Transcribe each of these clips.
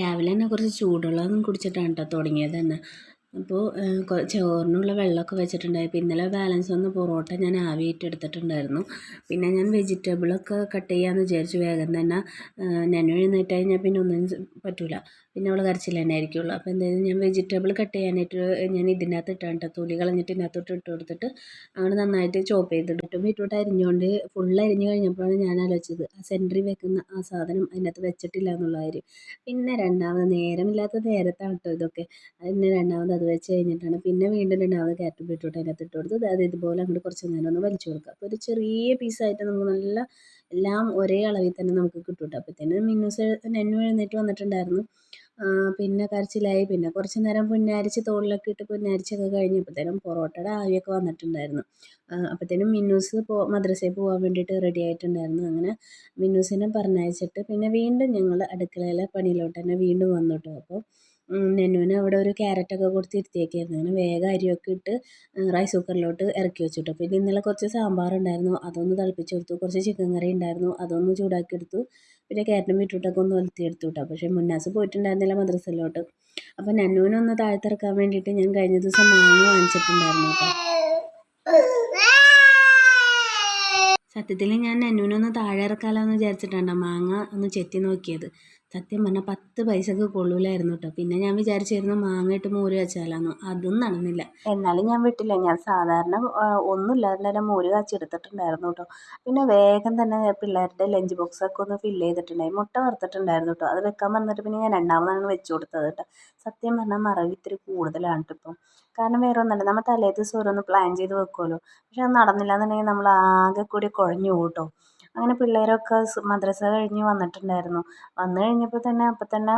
രാവിലെ തന്നെ കുറച്ച് ചൂടുവെള്ളം കുടിച്ചിട്ടാണ് കേട്ടോ തുടങ്ങിയത് തന്നെ. അപ്പോൾ ചോറിനുള്ള വെള്ളമൊക്കെ വെച്ചിട്ടുണ്ടായി. അപ്പോൾ ഇന്നലെ ബാലൻസ് വന്ന പൊറോട്ട ഞാൻ ആവിയായിട്ട് എടുത്തിട്ടുണ്ടായിരുന്നു. പിന്നെ ഞാൻ വെജിറ്റബിളൊക്കെ കട്ട് ചെയ്യാമെന്ന് വിചാരിച്ചു വേഗം തന്നെ. നനു എഴുന്നേറ്റ് കഴിഞ്ഞാൽ പിന്നെ ഒന്നും പറ്റില്ല, പിന്നെ അവൾ കരച്ചിൽ തന്നെ ആയിരിക്കുള്ളൂ. അപ്പോൾ എന്തായാലും ഞാൻ വെജിറ്റബിൾ കട്ട് ചെയ്യാനായിട്ട് ഞാൻ ഇതിൻ്റെ അകത്ത് ഇട്ടാണ് കേട്ടോ, തൊലി കളഞ്ഞിട്ട് ഇതിനകത്തോട്ട് ഇട്ട് കൊടുത്തിട്ട് അങ്ങനെ നന്നായിട്ട് ചോപ്പ് ചെയ്തിട്ട് ബീറ്റ്റൂട്ട് അരിഞ്ഞുകൊണ്ട് ഫുൾ അരിഞ്ഞ് കഴിഞ്ഞപ്പോഴാണ് ഞാൻ ആലോചിച്ചത് ആ സെൻറ്ററിൽ വെക്കുന്ന ആ സാധനം അതിനകത്ത് വെച്ചിട്ടില്ല എന്നുള്ള കാര്യം. പിന്നെ രണ്ടാമത് നേരമില്ലാത്ത നേരത്താണ് കേട്ടോ ഇതൊക്കെ. അതിന് രണ്ടാമത് അത് വെച്ച് കഴിഞ്ഞിട്ടാണ് പിന്നെ വീണ്ടും രണ്ടാമത് ക്യാരറ്റും ബീറ്റ്റൂട്ടും അതിനകത്ത് ഇട്ട് കൊടുത്ത് അത് ഇതുപോലെ അങ്ങോട്ട് കുറച്ച് നേരം ഒന്ന് വലിച്ചു കൊടുക്കുക. അപ്പോൾ ഒരു ചെറിയ പീസായിട്ട് നമുക്ക് നല്ല എല്ലാം ഒരേ അളവിൽ തന്നെ നമുക്ക് കിട്ടും കേട്ടോ. അപ്പോഴത്തേനും നെന്നു എഴുന്നേറ്റ് വന്നിട്ടുണ്ടായിരുന്നു. പിന്നെ കരച്ചിലായി. പിന്നെ കുറച്ച് നേരം പുന്നാരിച്ച് തോളിലൊക്കെ ഇട്ട് പുന്നാരിച്ചൊക്കെ കഴിഞ്ഞപ്പോഴത്തേനും പൊറോട്ടയുടെ ആവിയൊക്കെ വന്നിട്ടുണ്ടായിരുന്നു. അപ്പോഴത്തേനും മിന്നൂസ് മദ്രസയിൽ പോകാൻ വേണ്ടിയിട്ട് റെഡി ആയിട്ടുണ്ടായിരുന്നു. അങ്ങനെ മിന്നൂസിനെ പറഞ്ഞയച്ചിട്ട് പിന്നെ വീണ്ടും ഞങ്ങൾ അടുക്കളയിലെ പണിയിലോട്ട് തന്നെ വീണ്ടും വന്നു കേട്ടോ. അപ്പോൾ നെന്നുവിന് അവിടെ ഒരു ക്യാരറ്റൊക്കെ കൊടുത്ത് ഇരുത്തിയേക്കായിരുന്നു. അങ്ങനെ വേഗം അരിയൊക്കെ ഇട്ട് റൈസ് കുക്കറിലോട്ട് ഇറക്കി വെച്ചു കേട്ടോ. പിന്നെ ഇന്നലെ കുറച്ച് സാമ്പാറുണ്ടായിരുന്നു, അതൊന്ന് തിളപ്പിച്ച് കൊടുത്തു. കുറച്ച് ചിക്കൻ കറി ഉണ്ടായിരുന്നു, അതൊന്ന് ചൂടാക്കി എടുത്തു. പിന്നെ ക്യാരറ്റും ബീറ്റ്റൂട്ടൊക്കെ ഒന്ന് ഒലത്തിയെടുത്തു കേട്ടോ. പക്ഷേ മുന്നാസ് പോയിട്ടുണ്ടായിരുന്നില്ല മദ്രസയിലോട്ട്. അപ്പോൾ നന്നുവിനൊന്ന് താഴ്ത്തിറക്കാൻ വേണ്ടിയിട്ട് ഞാൻ കഴിഞ്ഞ ദിവസം മാങ്ങ വാങ്ങിച്ചിട്ടുണ്ടായിരുന്നു കേട്ടോ. സത്യത്തിൽ ഞാൻ നന്നുവിനൊന്ന് താഴെ ഇറക്കാമല്ലോ എന്ന് വിചാരിച്ചിട്ടാണ് മാങ്ങ ഒന്ന് ചെത്തി നോക്കിയത്. സത്യം പറഞ്ഞാൽ 10 പൈസക്ക് കൊള്ളൂലായിരുന്നു കേട്ടോ. പിന്നെ ഞാൻ വിചാരിച്ചിരുന്നു മാങ്ങ ഇട്ട് മോര് കാച്ചാലാന്ന്, അതും നടന്നില്ല. എന്നാലും ഞാൻ വിട്ടില്ല. ഞാൻ സാധാരണ ഒന്നുമില്ലാതെ തന്നെ മോര് കാച്ചി എടുത്തിട്ടുണ്ടായിരുന്നു കേട്ടോ. പിന്നെ വേഗം തന്നെ പിള്ളേരുടെ ലഞ്ച് ബോക്സൊക്കെ ഒന്ന് ഫില്ല് ചെയ്തിട്ടുണ്ടായി. മുട്ട വറുത്തിട്ടുണ്ടായിരുന്നു കേട്ടോ, അത് വെക്കാൻ വന്നിട്ട് പിന്നെ ഞാൻ രണ്ടാമതാണ് വെച്ച് കൊടുത്തത് കേട്ടോ. സത്യം പറഞ്ഞാൽ മറവി ഇത്തിരി കൂടുതലാണ് കേട്ടോ ഇപ്പം. കാരണം വേറെ ഒന്നല്ല, നമ്മൾ തലേ ദിവസം ഓരോന്ന് പ്ലാൻ ചെയ്ത് വെക്കുമല്ലോ. പക്ഷെ അത് നടന്നില്ല എന്നുണ്ടെങ്കിൽ നമ്മൾ ആകെ കൂടി കുഴഞ്ഞു പോകും കേട്ടോ. അങ്ങനെ പിള്ളേരൊക്കെ മദ്രസ കഴിഞ്ഞ് വന്നിട്ടുണ്ടായിരുന്നു. വന്നു കഴിഞ്ഞപ്പോൾ തന്നെ അപ്പം തന്നെ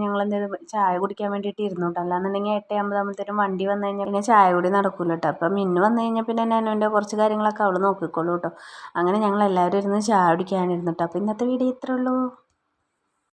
ഞങ്ങളെന്തെങ്കിലും ചായ കുടിക്കാൻ വേണ്ടിയിട്ട് ഇരുന്നു കേട്ടോ. അല്ലാന്നുണ്ടെങ്കിൽ 8:50 ആകുമ്പോഴത്തേനും വണ്ടി വന്നു കഴിഞ്ഞാൽ പിന്നെ ചായ കൂടി നടക്കൂല കേട്ടോ. അപ്പം മിന്നു വന്നു കഴിഞ്ഞാൽ പിന്നെ നന്നുവിൻ്റെ കുറച്ച് കാര്യങ്ങളൊക്കെ അവൾ നോക്കിക്കോളൂ കേട്ടോ. അങ്ങനെ ഞങ്ങൾ എല്ലാവരും ഇരുന്ന് ചായ കുടിക്കാനിരുന്നു കേട്ടോ. അപ്പോൾ ഇന്നത്തെ വീഡിയോ ഇത്രേ ഉള്ളൂ.